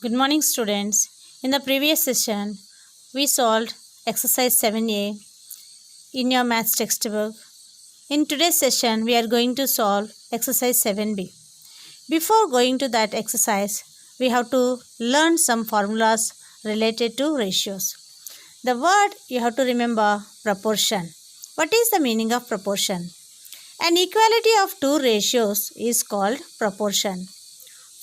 Good morning, students. In the previous session, we solved exercise 7a in your maths textbook. In today's session, we are going to solve exercise 7b. Before going to that exercise, we have to learn some formulas related to ratios. The word you have to remember, proportion. What is the meaning of proportion? An equality of two ratios is called proportion.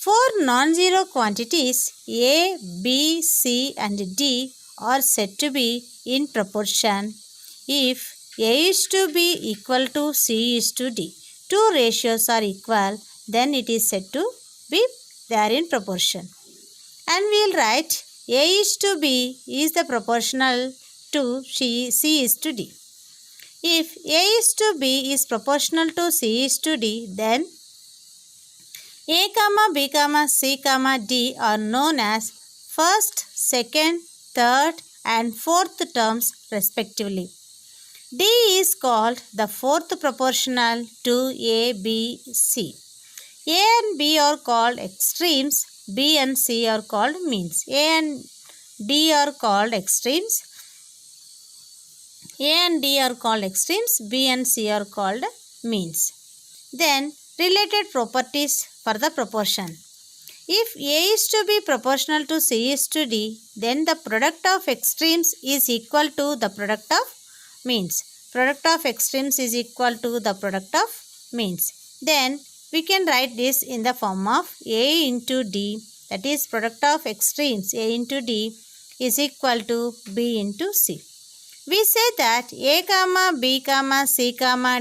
For non-zero quantities A, B, C and D are said to be in proportion if A is to B equal to C is to D. Two ratios are equal, then it is said to be they are in proportion. And we will write A is to B is the proportional to C is to D. If A is to B is proportional to C is to D, then A, B, C, D are known as first, second, third and fourth terms respectively. D is called the fourth proportional to A, B, C. A and B are called extremes, B and C are called means. A and D are called extremes. A and D are called extremes, B and C are called means. Then related properties for the proportion. If A is to be proportional to C is to D, then the product of extremes is equal to the product of means. Product of extremes is equal to the product of means. Then we can write this in the form of A into D, that is product of extremes A into D is equal to B into C. We say that A, B, C,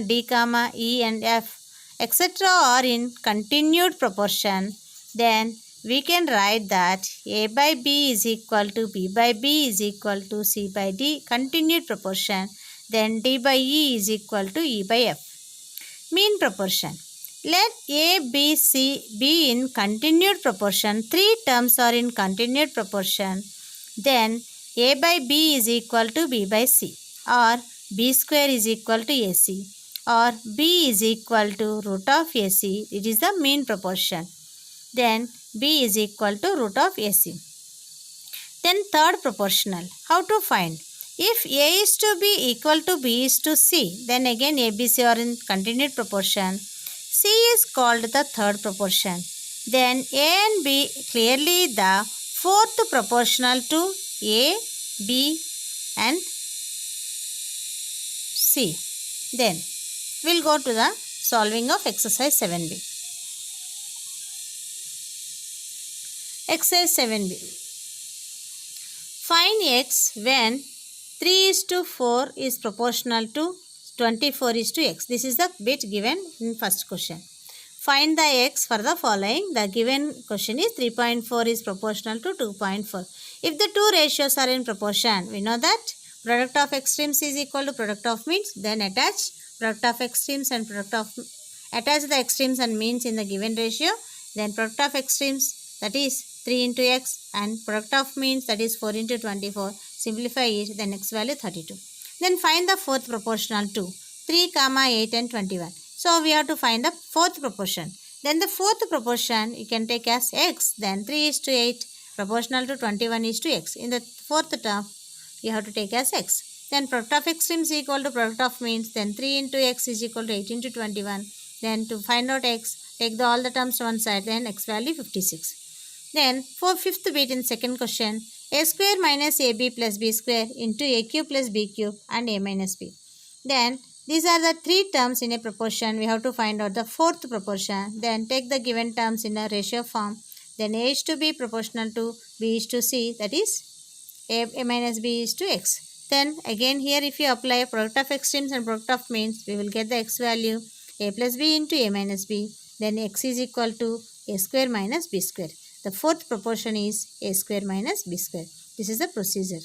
D, E and F etc. are in continued proportion, then we can write that A by B is equal to B by B is equal to C by D, continued proportion, then D by E is equal to E by F. Mean proportion. Let A, B, C be in continued proportion. Three terms are in continued proportion. Then A by B is equal to B by C, or B square is equal to AC, or B is equal to root of AC. It is the mean proportion. Then B is equal to root of AC. Then third proportional. How to find? If A is to be equal to B is to C, then again A, B, C are in continued proportion. C is called the third proportion. Then A and B clearly the fourth proportional to A, B and C. Then we will go to the solving of exercise 7b. Exercise 7b. Find x when 3:4 is proportional to 24 is to x. This is the bit given in first question. Find the x for the following. The given question is 3.4 is proportional to 2.4. If the two ratios are in proportion, we know that product of extremes is equal to product of means. Then attach product of extremes and attach the extremes and means in the given ratio. Then product of extremes, that is 3 into x, and product of means, that is 4 into 24. Simplify it, then x value 32. Then find the fourth proportional to 3, 8 and 21. So we have to find the fourth proportion. Then the fourth proportion you can take as x. Then 3 is to 8 proportional to 21 is to x. In the fourth term you have to take as x. Then product of extremes is equal to product of means. Then 3 into x is equal to 8 into 21. Then to find out x, take all the terms to one side. Then x value 56. Then for fifth bit in second question, a square minus ab plus b square into a cube plus b cube and a minus b. Then these are the three terms in a proportion. We have to find out the fourth proportion. Then take the given terms in a ratio form. Then a is to b proportional to b is to c, that is a minus b is to x. Then again here if you apply product of extremes and product of means, we will get the x value a plus b into a minus b. Then x is equal to a square minus b square. The fourth proportion is a square minus b square. This is the procedure.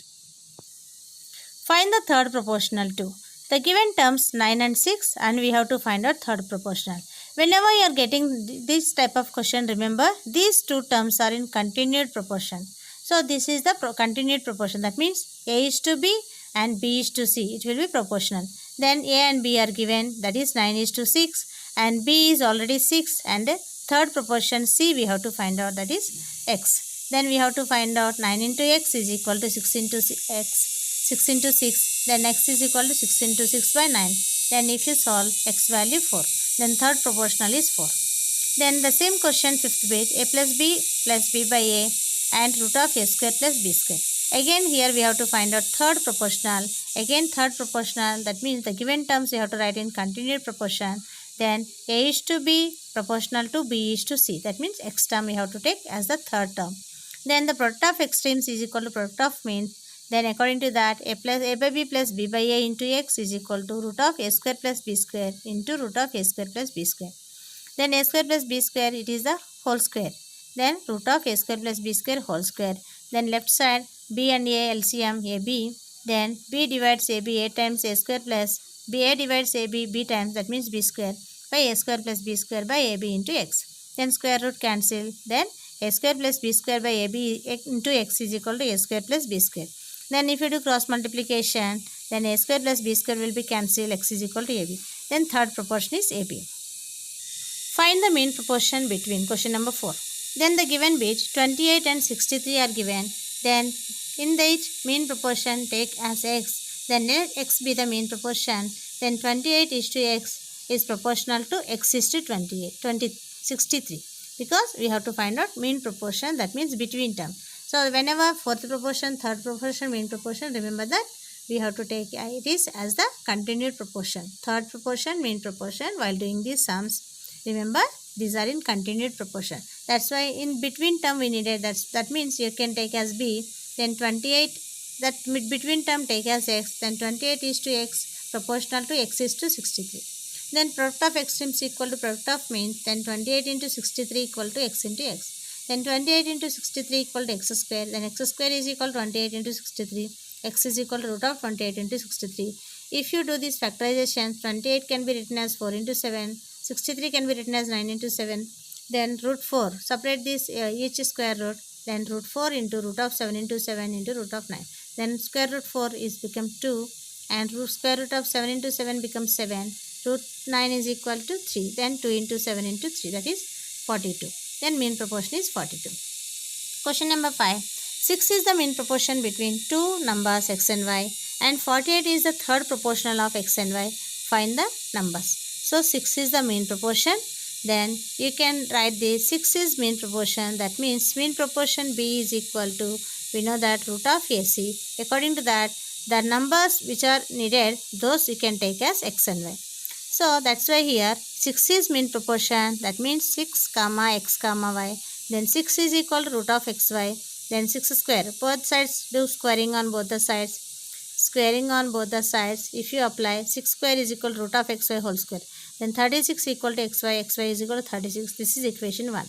Find the third proportional to. The given terms 9 and 6 and we have to find out third proportional. Whenever you are getting this type of question, remember these two terms are in continued proportion. So this is the continued proportion. That means A is to B and B is to C. It will be proportional. Then A and B are given, that is 9 is to 6 and B is already 6 and third proportion C we have to find out, that is x. Then we have to find out 9 into x is equal to 6 into x. 6 into 6. Then x is equal to 6 into 6 by 9. Then if you solve x value 4. Then third proportional is 4. Then the same question, fifth bit, a plus b by a and root of a square plus b square. Again here we have to find out third proportional. Again third proportional, that means the given terms we have to write in continued proportion. Then a is to b proportional to b is to c. That means x term we have to take as the third term. Then the product of extremes is equal to product of means. Then according to that, a by b plus b by a into x is equal to root of a square plus b square into root of a square plus b square. Then a square plus b square, it is the whole square. Then root of a square plus b square whole square. Then left side, b and a LCM ab. Then b divides ab a times a square plus a divides ab b times, that means b square, by a square plus b square by ab into x. Then square root cancel. Then a square plus b square by ab into x is equal to a square plus b square. Then if you do cross multiplication, then a square plus b square will be cancelled, x is equal to ab. Then third proportion is ab. Find the mean proportion between. Question number 4. Then the given bit 28 and 63 are given. Then in the mean proportion take as x. Then let x be the mean proportion. Then 28 is to x is proportional to x is to 63. Because we have to find out mean proportion, that means between term. So whenever fourth proportion, third proportion, mean proportion, remember that we have to take it is as the continued proportion. Third proportion, mean proportion, while doing these sums, remember these are in continued proportion. That's why in between term we needed that means you can take as b. Then 28, that between term take as x. Then 28 is to x proportional to x is to 63. Then product of extremes equal to product of means. Then 28 into 63 equal to x into x. Then 28 into 63 equal to x square. Then x square is equal to 28 into 63. X is equal to root of 28 into 63. If you do this factorization, 28 can be written as 4 into 7. 63 can be written as 9 into 7. Then root 4. Separate this each square root. Then root 4 into root of 7 into 7 into root of 9. Then square root 4 is become 2. And square root of 7 into 7 becomes 7. Root 9 is equal to 3. Then 2 into 7 into 3, that is 42. Then mean proportion is 42. Question number 5. 6 is the mean proportion between two numbers x and y. And 48 is the third proportional of x and y. Find the numbers. So 6 is the mean proportion. Then you can write this 6 is mean proportion. That means mean proportion b is equal to, we know that root of ac. According to that, the numbers which are needed, those you can take as x and y. So that's why here 6 is mean proportion. That means 6 comma x comma y. Then 6 is equal to root of xy. Then 6 square. Both sides do squaring on both the sides. Squaring on both the sides. If you apply 6 square is equal to root of xy whole square. Then 36 equal to xy. Xy is equal to 36. This is equation 1.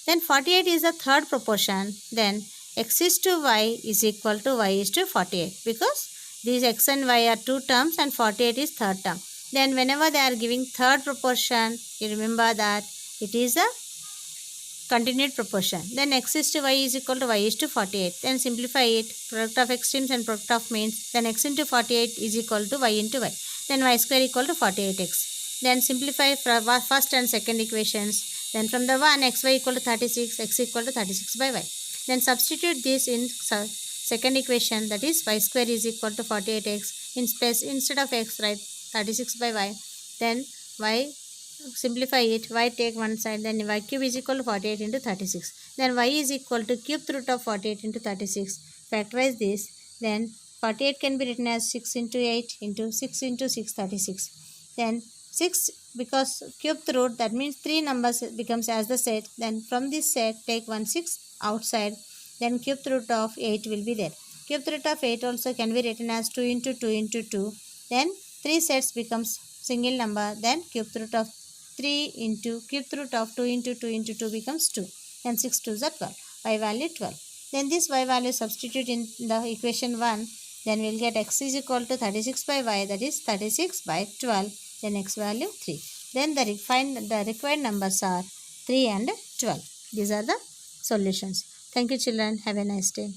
Then 48 is the third proportion. Then x is to y is equal to y is to 48. Because these x and y are two terms and 48 is third term. Then whenever they are giving third proportion, you remember that it is a continued proportion. Then x is to y is equal to y is to 48. Then simplify it. Product of extremes and product of means. Then x into 48 is equal to y into y. Then y square equal to 48x. Then simplify first and second equations. Then from the 1, xy equal to 36, x equal to 36 by y. Then substitute this in second equation, that is y square is equal to 48x. Instead of x, write 36 by y. Then y, simplify it, y take one side, then y cube is equal to 48 into 36. Then y is equal to cube root of 48 into 36. Factorize this. Then 48 can be written as 6 into 8 into 6 into 6, 36. Then 6, because cube root, that means 3 numbers becomes as the set. Then from this set take 1 6 outside. Then cube root of 8 will be there. Cube root of 8 also can be written as 2 into 2 into 2. Then 3 sets becomes single number. Then cube root of 3 into cube root of 2 into 2 into 2 becomes 2. Then 6 2s are 12. Y value 12. Then this y value substitute in the equation 1. Then we'll get x is equal to 36 by y, that is 36 by 12. Then x value 3. Then the required numbers are 3 and 12. These are the solutions. Thank you children. Have a nice day.